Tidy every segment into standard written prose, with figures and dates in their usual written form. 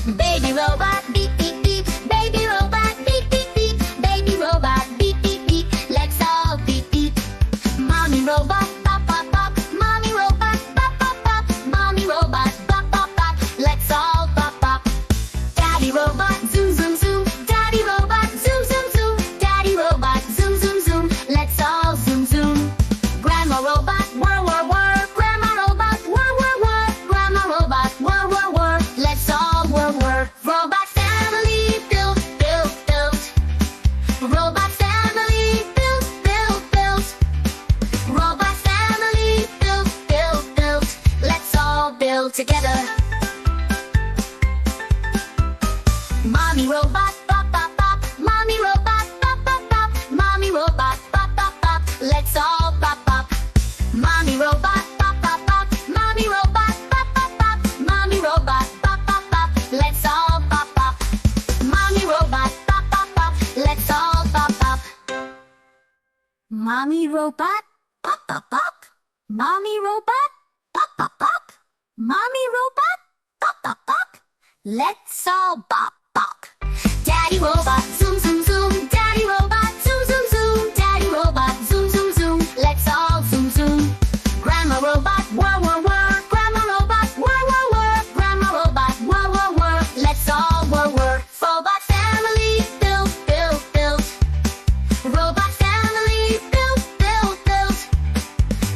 Baby robot, beep beep beep. Baby robot, beep beep beep. Baby robot, beep beep beep. Let's all beep beep. Mommy robot, pop pop pop. Mommy robot, pop pop pop. Mommy robot, pop pop pop. Let's all pop pop. Daddy robot, zoom zoom zoom. Daddy robot, zoom zoom zoom. Daddy robot, zoom zoom zoom. Let's all zoom zoom. Grandma robot, whirr whirr whirr. Grandma robot, whirr whirr whirr. Grandma robot, whirr whirr whirr. Let's all whirr whirr. Robot family, build build build. Robot family, build build build. Robot family, build build build. Let's all build together. Mommy robot, pop pop pop. Mommy robot, pop pop pop. Mommy robot, pop pop pop. Let's all pop pop. Mommy robot, pop pop pop. Mommy robot, pop pop pop. Mommy robot, pop pop pop. Let's all pop pop. Mommy robot, pop pop pop. Let's all pop pop. Mommy robot, pop pop pop. Mommy robot, pop pop pop. Mommy robot, pop pop pop. Let's all pop pop. Daddy robot, zoom zoom zoom. Daddy robot, zoom zoom zoom. Daddy robot, zoom zoom zoom. Let's all zoom zoom. Grandma robot, whirr whirr whirr. Grandma robot, whirr whirr whirr. Grandma robot, whirr whirr whirr. Let's all whirr whirr. Robot family, build build build. Robot family, build build build.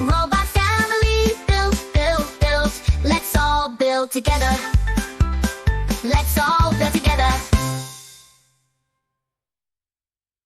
Robot family, build build build. Let's all build together.